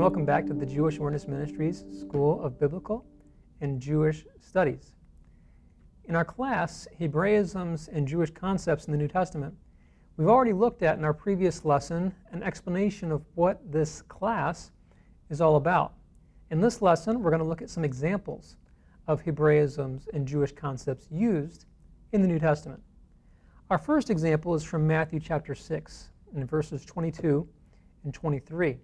welcome back to the Jewish Ministries School of Biblical and Jewish Studies. In our class, Hebraisms and Jewish Concepts in the New Testament, we've already looked at in our previous lesson an explanation of what this class is all about. In this lesson, we're going to look at some examples of Hebraisms and Jewish concepts used in the New Testament. Our first example is from Matthew chapter 6, in verses 22 and 23.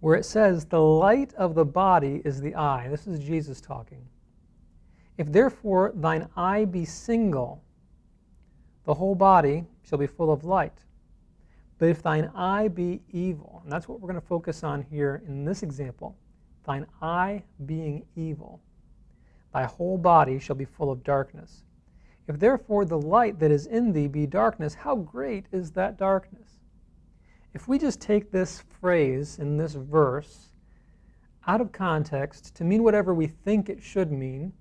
Where it says, "The light of the body is the eye." This is Jesus talking. "If therefore thine eye be single, the whole body shall be full of light. But if thine eye be evil," and that's what we're going to focus on here in this example, "thine eye being evil, thy whole body shall be full of darkness. If therefore the light that is in thee be darkness, how great is that darkness?" If we just take this phrase in this verse out of context to mean whatever we think it should mean,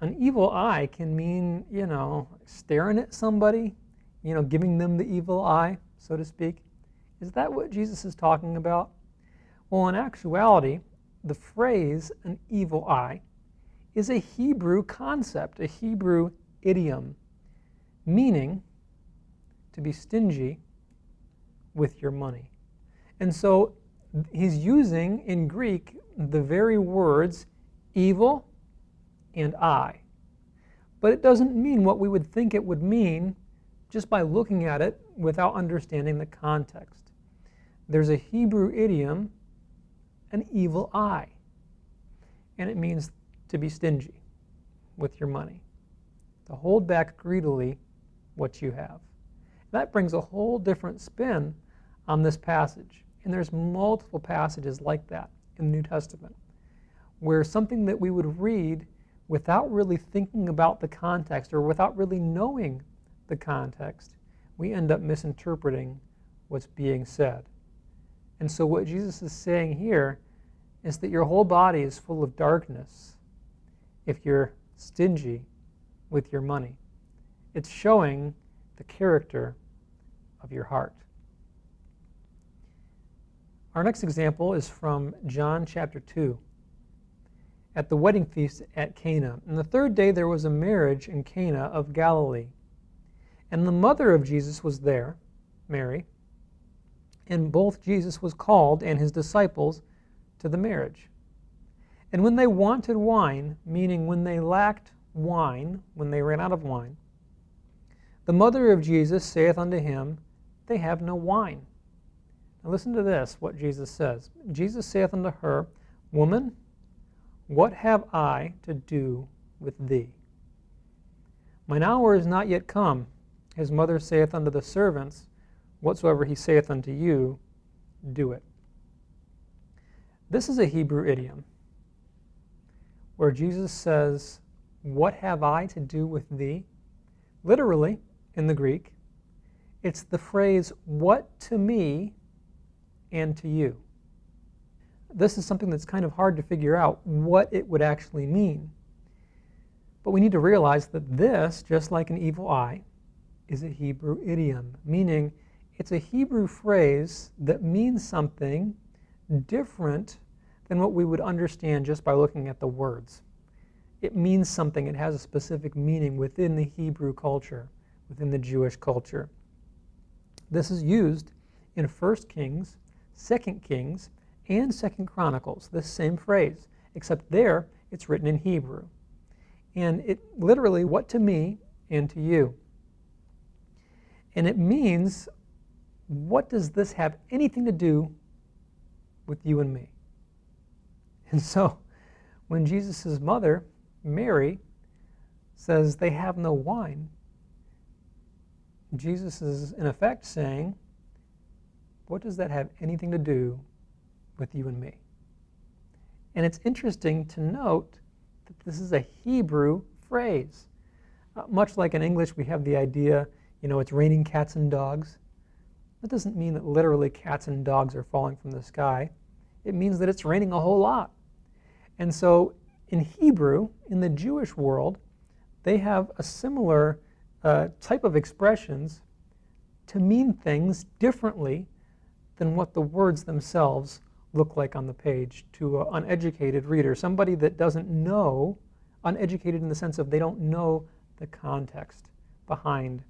an evil eye can mean, staring at somebody, giving them the evil eye, so to speak. Is that what Jesus is talking about? Well, in actuality, the phrase an evil eye is a Hebrew concept, a Hebrew idiom, meaning to be stingy with your money. And so he's using in Greek the very words evil and eye. But it doesn't mean what we would think it would mean just by looking at it without understanding the context. There's a Hebrew idiom, an evil eye, and it means to be stingy with your money, to hold back greedily what you have. That brings a whole different spin on this passage. And there's multiple passages like that in the New Testament, where something that we would read without really thinking about the context or without really knowing the context, we end up misinterpreting what's being said. And so what Jesus is saying here is that your whole body is full of darkness if you're stingy with your money. It's showing the character of your heart. Our next example is from John chapter 2. At the wedding feast at Cana. On the third day there was a marriage in Cana of Galilee. And the mother of Jesus was there, Mary, and both Jesus was called and his disciples to the marriage. And when they wanted wine, meaning when they lacked wine, when they ran out of wine, the mother of Jesus saith unto him, They have no wine. Now listen to this, what Jesus says. Jesus saith unto her, Woman, what have I to do with thee? Mine hour is not yet come. His mother saith unto the servants, Whatsoever he saith unto you, do it. This is a Hebrew idiom where Jesus says, What have I to do with thee? Literally, in the Greek, it's the phrase, what to me and to you. This is something that's kind of hard to figure out what it would actually mean. But we need to realize that this, just like an evil eye, is a Hebrew idiom, meaning it's a Hebrew phrase that means something different than what we would understand just by looking at the words. It means something, it has a specific meaning within the Hebrew culture, within the Jewish culture. This is used in 1 Kings, 2 Kings, and 2 Chronicles, this same phrase, except there it's written in Hebrew. And it literally, what to me and to you. And it means, what does this have anything to do with you and me? And so, when Jesus' mother, Mary, says they have no wine, Jesus is in effect saying, what does that have anything to do with you and me? And it's interesting to note that this is a Hebrew phrase. Much like in English we have the idea, it's raining cats and dogs. That doesn't mean that literally cats and dogs are falling from the sky. It means that it's raining a whole lot. And so in Hebrew, in the Jewish world, they have a similar type of expressions to mean things differently than what the words themselves look like on the page to an uneducated reader, somebody that doesn't know, uneducated in the sense of they don't know the context behind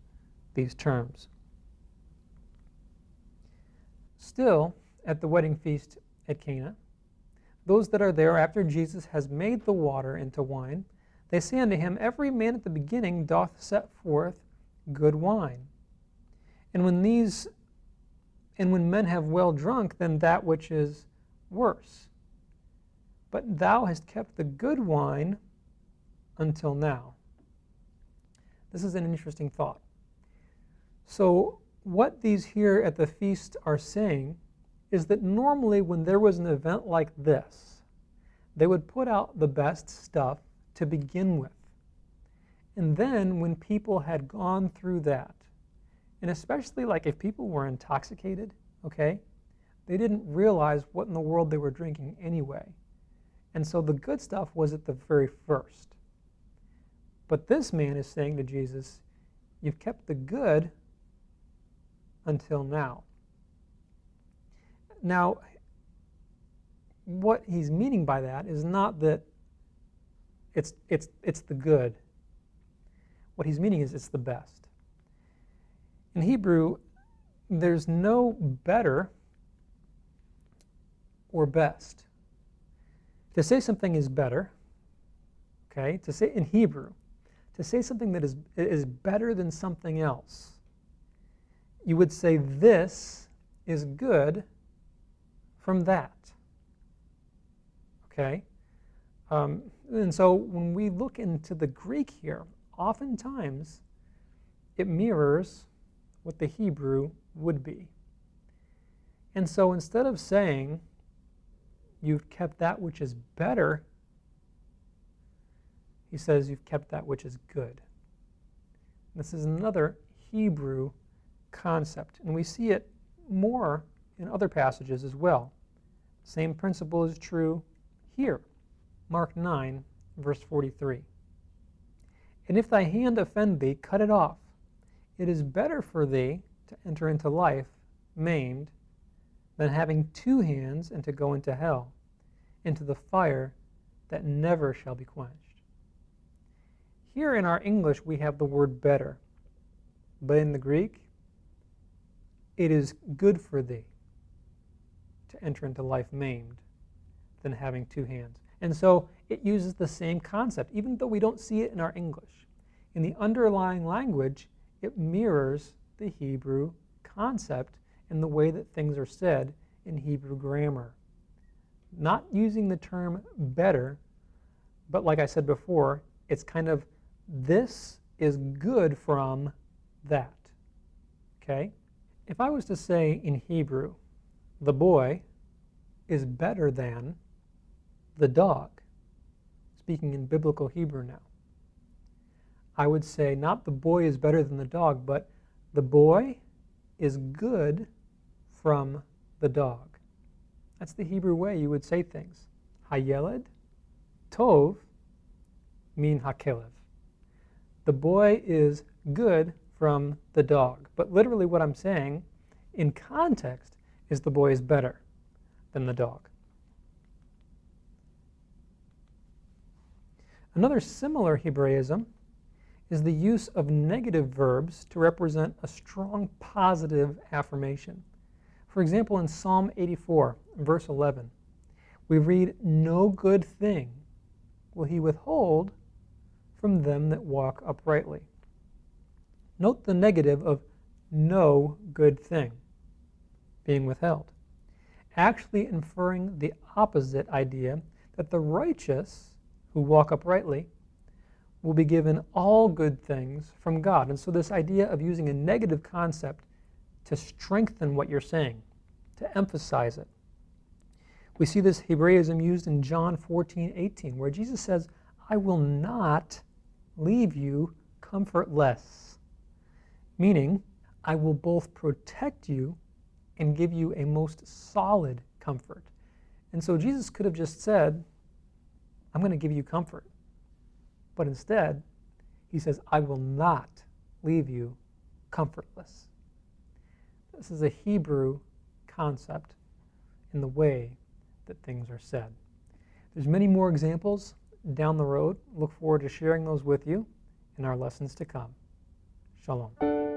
these terms. Still, at the wedding feast at Cana, those that are there after Jesus has made the water into wine, they say unto him, every man at the beginning doth set forth good wine. And when men have well drunk, then that which is worse. But thou hast kept the good wine until now. This is an interesting thought. So what these here at the feast are saying is that normally when there was an event like this, they would put out the best stuff to begin with. And then when people had gone through that, and especially like if people were intoxicated, okay, they didn't realize what in the world they were drinking anyway. And so the good stuff was at the very first. But this man is saying to Jesus, you've kept the good until now. Now, what he's meaning by that is not that it's the good. What he's meaning is it's the best. In Hebrew, there's no better or best. To say something is better, okay, to say in Hebrew, to say something that is better than something else, you would say this is good from that. Okay? And so when we look into the Greek here, oftentimes it mirrors what the Hebrew would be. And so instead of saying you've kept that which is better, he says you've kept that which is good. This is another Hebrew concept, and we see it more in other passages as well. Same principle is true here. Mark 9, verse 43. And if thy hand offend thee, cut it off. It is better for thee to enter into life maimed than having two hands and to go into hell, into the fire that never shall be quenched. Here in our English we have the word better, but in the Greek it is good for thee to enter into life maimed than having two hands. And so it uses the same concept, even though we don't see it in our English. In the underlying language, it mirrors the Hebrew concept in the way that things are said in Hebrew grammar. Not using the term better, but like I said before, it's kind of this is good from that. Okay? If I was to say in Hebrew, the boy is better than the dog, speaking in biblical Hebrew now, I would say not the boy is better than the dog, but the boy is good from the dog. That's the Hebrew way you would say things. Hayeled tov min hakelev. The boy is good from the dog. But literally what I'm saying in context is the boy is better than the dog. Another similar Hebraism is the use of negative verbs to represent a strong positive affirmation. For example, in Psalm 84, verse 11, we read, no good thing will he withhold from them that walk uprightly. Note the negative of no good thing being withheld, actually inferring the opposite idea that the righteous who walk uprightly will be given all good things from God. And so this idea of using a negative concept to strengthen what you're saying, to emphasize it. We see this Hebraism used in John 14:18, where Jesus says, I will not leave you comfortless. Meaning, I will both protect you and give you a most solid comfort. And so Jesus could have just said, I'm going to give you comfort. But instead, he says, I will not leave you comfortless. This is a Hebrew concept in the way that things are said. There's many more examples down the road. Look forward to sharing those with you in our lessons to come. Shalom.